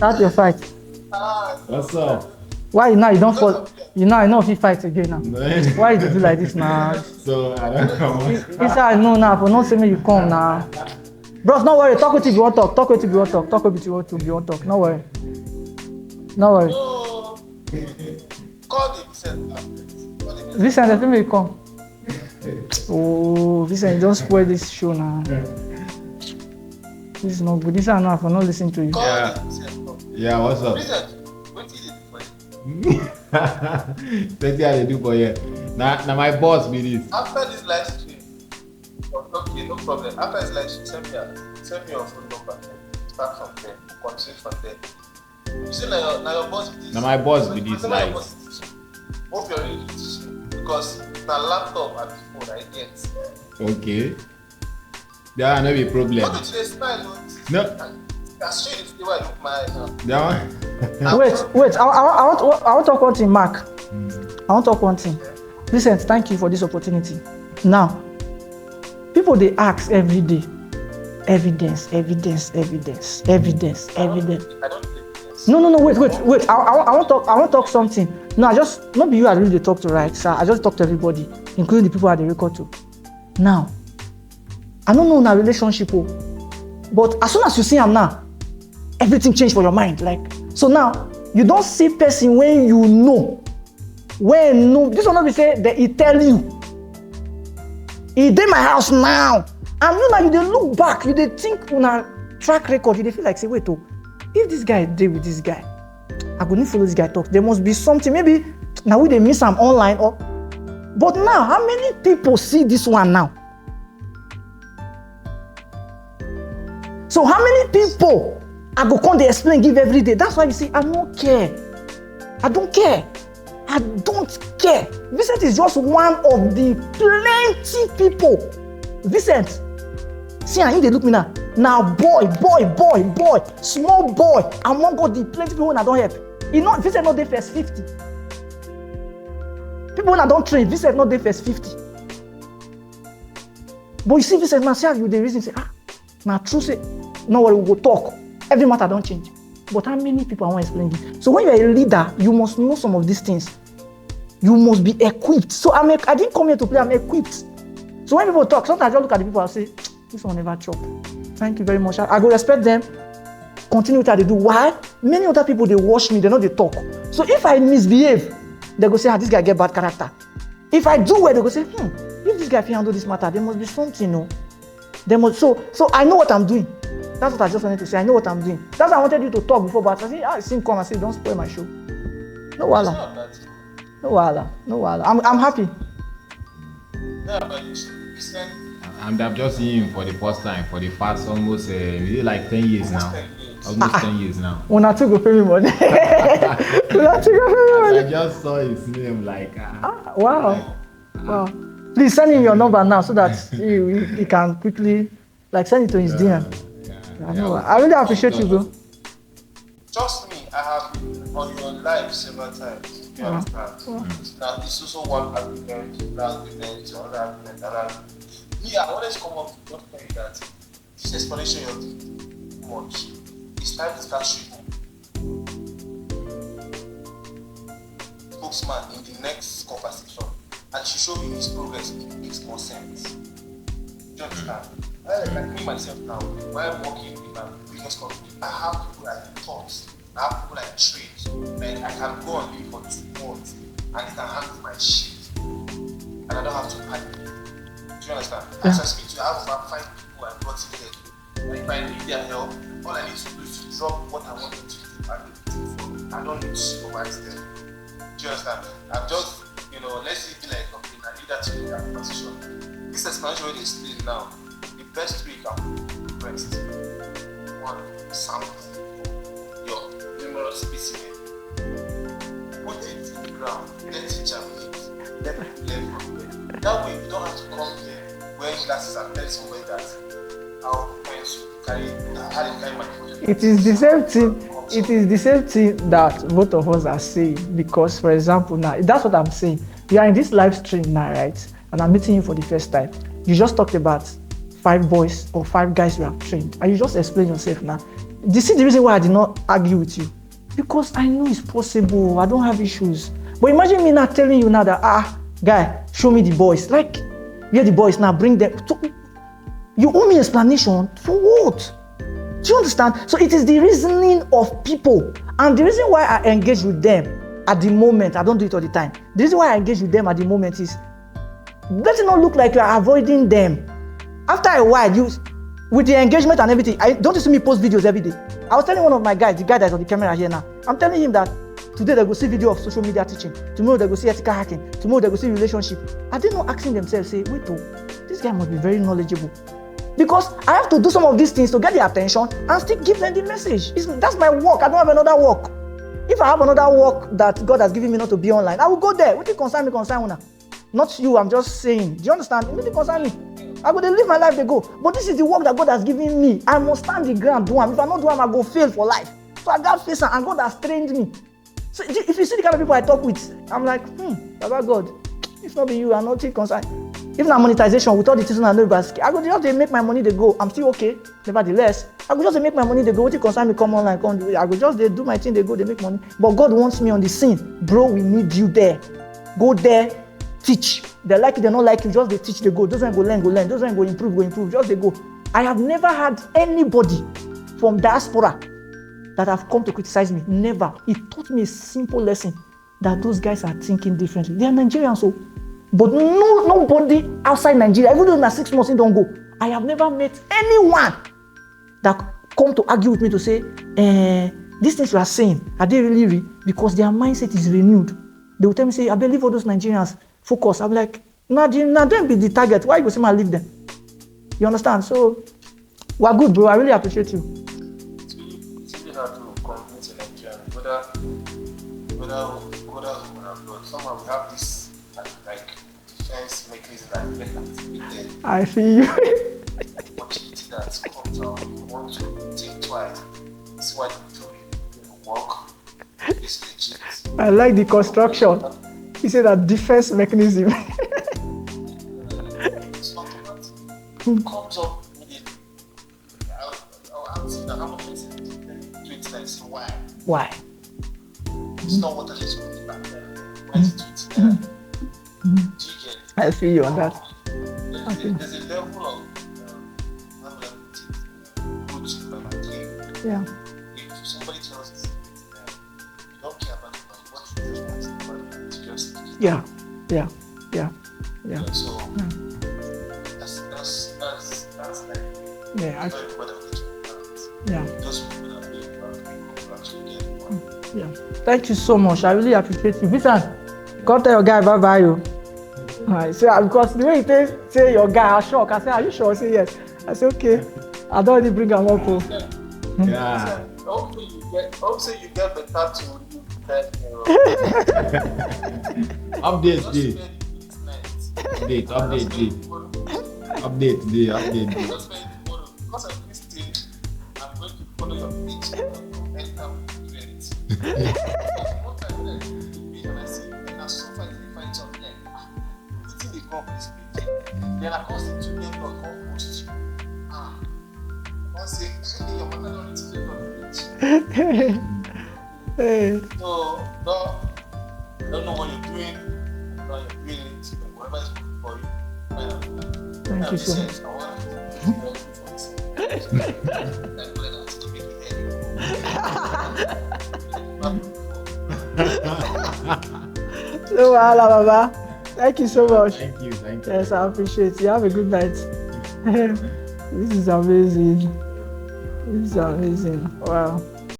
That's your fight. What's up? Why now you don't fall? You know if you fight again now. Why you do like this now? So I don't come. It's I know now, but not say me you come now. Bros, no worry. Talk with you want talk. Talk with you want talk. Talk with you want talk. No worry. No worry. Call the Vincent. Vincent, the film will come. Oh, Vincent, don't spoil this show now. This is not good. This is enough for not listening to you. Call the Vincent. Yeah, what's up? Vincent, what did you do? That's what they do for you. Now my boss be this. After this live stream, okay, no problem. After this live stream, send me your phone number. Start from there. Continue from there. You see, now your boss be this. Now my boss be this like. like. Hope you're ready to teach me because my laptop and phone I get. Okay. That no be problem. Not today smile. No. That's straight the way I look my eyes now. That one. Wait. I want to talk one thing, Mark. I want to talk one thing. Listen, thank you for this opportunity. Now, people they ask every day, evidence. I don't take this. No. Wait. I want to talk something. No, not be you I really talk to, right? So I just talk to everybody, including the people I record to. Now, I don't know in a relationship, but as soon as you see him now, everything change for your mind. Like, so now you don't see person when you know. When no, this will not be say that he tell you. He in my house now. And you know, you dey look back, you dey think on a track record, you dey feel like say, wait, if this guy deal with this guy, I go need follow this guy talk. There must be something. Maybe now we dey miss am online or. But now, how many people see this one now? So how many people I go come dey explain give every day? That's why you see, I don't care. I don't care. Vincent is just one of the plenty people. Vincent, see how they look me now. Now boy, small boy, among all the plenty people I don't help. Vincent not dey first 50. People when I don't train, Vincent not dey first 50. But you see Vincent now, see how you dey reason say, now true say, no worry, we go talk. Every matter don't change. But how many people I want to explain it? So when you are a leader, you must know some of these things. You must be equipped. So I didn't come here to play, I'm equipped. So when people talk, sometimes I just look at the people and say, this one never chop. Thank you very much. I go respect them, continue what they do. Why? Many other people, they watch me, they know they talk. So if I misbehave, they go say, this guy get bad character. If I do well, they go say, if this guy can handle this matter, there must be something, no? So I know what I'm doing. That's what I just wanted to say. I know what I'm doing. That's why I wanted you to talk before, but I see him come and say, don't spoil my show. No wahala. I'm happy. I'm just seeing him for the first time, for the past almost maybe like 10 years now. Almost 10 years now. When I took a pay me money. I just saw his name like. Wow. Please send him your number now so that he can quickly send it to his DM. I really appreciate you, bro. Trust me, I have been on your live several times. You understand? Now, it's also one argument, another argument. Me, I always come up to just tell you that this explanation you're doing too much. It's time to start shooting. Spokesman in the next conversation, and she showed me his progress. It makes more sense. Do you understand? Like me myself now, while I'm working in a business company, I have people I taught, I have people I train. Like I can go on leave for 2 months and it can handle my shit. And I don't have to pay. Do you understand? As I speak to you, I have about 5 people I brought in here. And if I need their help, all I need to do is to drop what I want them to do and do it for me. I don't need to supervise them. Do you understand? I'm just, let's say be like, okay, I need that to be that position. This explanation where they explain now. The best way you can rest. One, sample your numerous specimen. Put it in the ground, let it germinate, let it learn from there. That way you don't have to come here wearing glasses and tell somebody that how pencil carry my project. It is the same thing that both of us are saying, because for example now, that's what I'm saying. You are in this live stream now, right? And I'm meeting you for the first time. You just talked about 5 boys or 5 guys you have trained, and you just explain yourself now. You see the reason why I did not argue with you? Because I know it's possible. I don't have issues. But imagine me now telling you now that, guy, show me the boys. Like, where the boys now, bring them. You owe me explanation for what? Do you understand? So it is the reasoning of people. And the reason why I engage with them at the moment, I don't do it all the time. The reason why I engage with them at the moment is, let it not look like you are avoiding them. After a while, with the engagement and everything, don't you see me post videos every day? I was telling one of my guys, the guy that's on the camera here now, I'm telling him that today they go see video of social media teaching, tomorrow they go see ethical hacking, tomorrow they go see relationship. Are they not asking themselves, say, wait, this guy must be very knowledgeable? Because I have to do some of these things to get their attention and still give them the message. That's my work. I don't have another work. If I have another work that God has given me not to be online, I will go there. What do you concern me, concern una? Not you, I'm just saying. Do you understand? It doesn't concern me. I go to live my life, they go. But this is the work that God has given me. I must stand the ground, do them. If I not do them, I go fail for life. So I got face and God has trained me. So if you see the kind of people I talk with, I'm like, Baba God, if not be you, I'm not concerned. If not monetization, with all the things I know about, I go just make my money, they go. I'm still okay. Nevertheless, I go just make my money, they go. What you concern me, come online, come do it. I go just do my thing, they go, they make money. But God wants me on the scene. Bro, we need you there. Go there, teach. They like it, they don't like you, just they teach, they go. Those ones go learn. Those ones go improve, just they go. I have never had anybody from diaspora that have come to criticize me. Never. It taught me a simple lesson that those guys are thinking differently. They are Nigerians, so. But nobody outside Nigeria, even though in 6 months, don't go. I have never met anyone that come to argue with me to say, these things you are saying, are they really real? Because their mindset is renewed. They will tell me, say, I believe all those Nigerians focus. I'm like, now don't be the target. Why you go say, man, leave them? You understand? So, we're good, bro. I really appreciate you. It's really hard to convince a Nigerian, whether somehow we have this like defense mechanism that we can activate. I feel you. Opportunity that comes out, you want to think twice. This is what you do. You work. It's legit. I like the construction. He said that defense mechanism. It's not that it comes up immediately. I'll see that how much is it? Do it like say why? Why? It's not what I just put back there. Why is it do it? Do you get it? I feel you on that. There's a level of Yeah. if somebody tells us you don't care about it, what you just want somebody to just Yeah. So that's like Yeah. very important. Yeah. Just people that people actually get it. Yeah. Thank you so much. I really appreciate you. Vincent, come tell your guy bye-bye. You. I say, because the way you say your guy, I'm shocked. I say, are you sure? I say, yes. I say, okay. I don't really bring him up. Yeah. Hopefully you get better to do that. Update day. Update day. Update day. Just because of this thing, I'm going to follow your page and enter with it. One time when I do the page and I see, and I so far I find something like, the thing they come this page. Then I come see 2 people come post you. I say, hey, your mother don't need to click on the page. Hey. So, I don't know what you're doing. I know you're doing it. Whatever is good for you. Thank you so much. I want to do for this. I'm glad to make it No, Baba. Thank you so much. Thank you. Yes, I appreciate it. You have a good night. This is amazing. Wow.